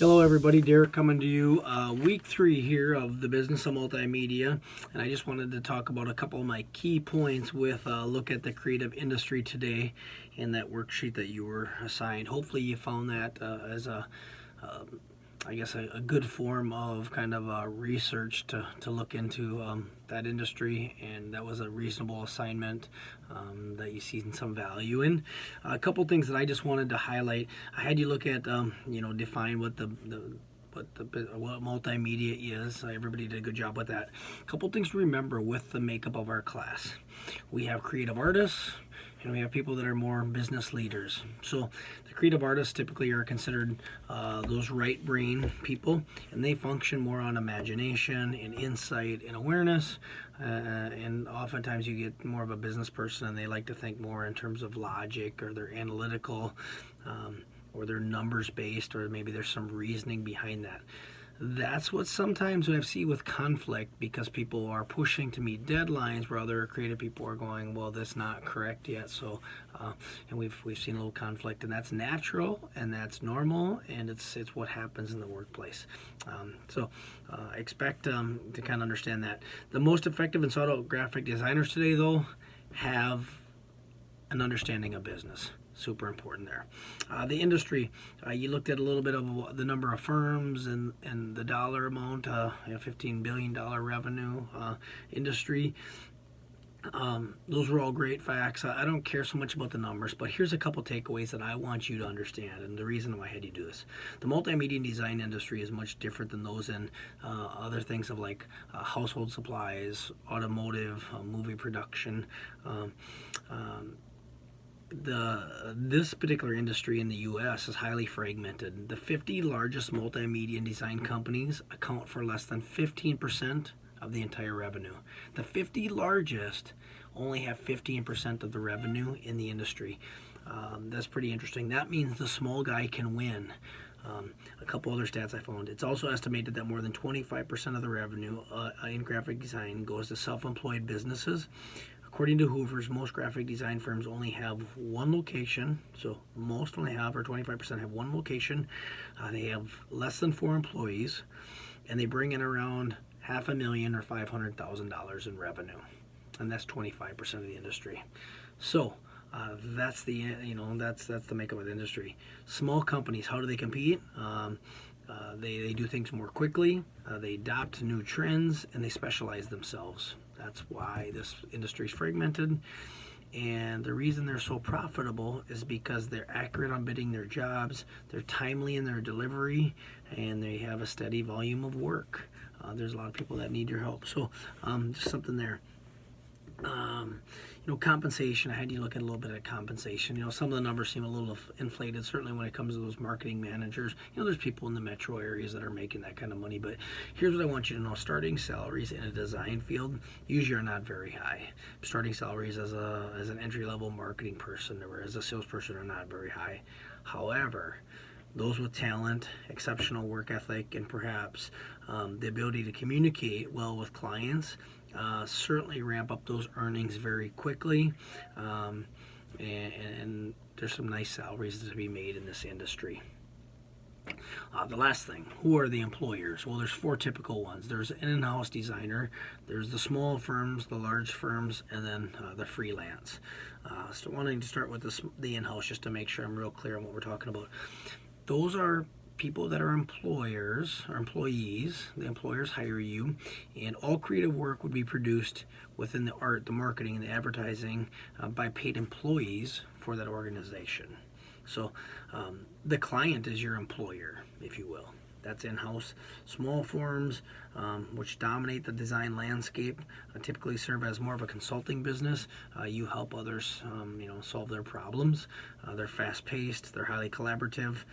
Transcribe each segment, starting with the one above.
Hello everybody, Derek coming to you week 3 here of the business of multimedia, and I just wanted to talk about a couple of my key points with a look at the creative industry today in that worksheet that you were assigned. Hopefully you found that as a good form of kind of research to look into that industry, and that was a reasonable assignment that you see some value in. A couple things that I just wanted to highlight. I had you look at define what what multimedia is. Everybody did a good job with that. A couple things to remember with the makeup of our class. We have creative artists, and we have people that are more business leaders. So the creative artists typically are considered those right brain people, and they function more on imagination and insight and awareness. And oftentimes you get more of a business person, and they like to think more in terms of logic, or they're analytical, or they're numbers based, or maybe there's some reasoning behind that. That's what sometimes I see with conflict, because people are pushing to meet deadlines where other creative people are going, well, that's not correct yet. So, and we've seen a little conflict, and that's natural and that's normal, and it's what happens in the workplace. Expect to kind of understand that. The most effective and sought out graphic designers today, though, have an understanding of business. Super important there. The industry, you looked at a little bit of the number of firms and the dollar amount, $15 billion revenue industry. Those were all great facts. I don't care so much about the numbers, but here's a couple takeaways that I want you to understand, and the reason why I had you do this. The multimedia and design industry is much different than those in other things of like household supplies, automotive, movie production. This particular industry in the U.S. is highly fragmented. The 50 largest multimedia and design companies account for less than 15% of the entire revenue. The 50 largest only have 15% of the revenue in the industry. That's pretty interesting. That means the small guy can win. A couple other stats I found. It's also estimated that more than 25% of the revenue in graphic design goes to self-employed businesses. According to Hoover's, most graphic design firms only have one location. So most only have, or 25% have one location. They have less than 4 employees, and they bring in around $500,000 or $500,000 in revenue, and that's 25% of the industry. So that's the that's the makeup of the industry. Small companies, how do they compete? They do things more quickly. They adopt new trends, and they specialize themselves. That's why this industry is fragmented, and the reason they're so profitable is because they're accurate on bidding their jobs, they're timely in their delivery, and they have a steady volume of work. There's a lot of people that need your help, so just something there. Compensation, I had you look at a little bit at compensation. Some of the numbers seem a little inflated, certainly when it comes to those marketing managers. There's people in the metro areas that are making that kind of money, but here's what I want you to know. Starting salaries in a design field usually are not very high. Starting salaries as an entry-level marketing person or as a salesperson are not very high. However, those with talent, exceptional work ethic, and perhaps the ability to communicate well with clients certainly ramp up those earnings very quickly, and there's some nice salaries to be made in this industry. The last thing, who are the employers? Well, there's 4 typical ones. There's an in-house designer, there's the small firms, the large firms, and then the freelance. So wanting to start with the in-house just to make sure I'm real clear on what we're talking about. Those are people that are employers or employees. The employers hire you, and all creative work would be produced within the art, the marketing, and the advertising by paid employees for that organization. So the client is your employer, if you will. That's in-house. Small firms, which dominate the design landscape, typically serve as more of a consulting business. You help others, solve their problems. They're fast-paced. They're highly collaborative.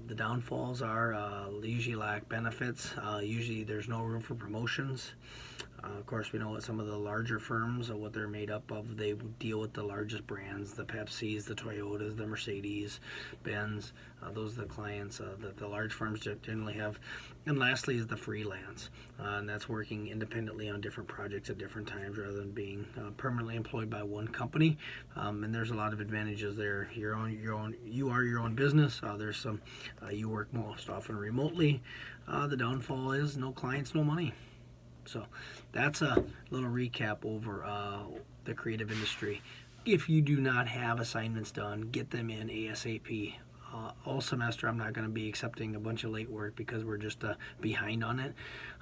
The downfalls are they usually lack benefits. Usually there's no room for promotions. Of course, we know what some of the larger firms, what they're made up of. They deal with the largest brands, the Pepsis, the Toyotas, the Mercedes, Benz. Those are the clients that the large firms generally have. And lastly is the freelance, and that's working independently on different projects at different times rather than being permanently employed by one company. And there's a lot of advantages there. You are your own business. There's some you work most often remotely. The downfall is no clients, no money. So that's a little recap over the creative industry. If you do not have assignments done, get them in ASAP. All semester I'm not going to be accepting a bunch of late work because we're just behind on it.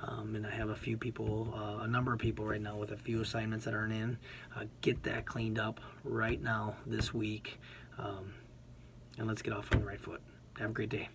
And I have a number of people right now with a few assignments that aren't in. Get that cleaned up right now this week. And let's get off on the right foot. Have a great day.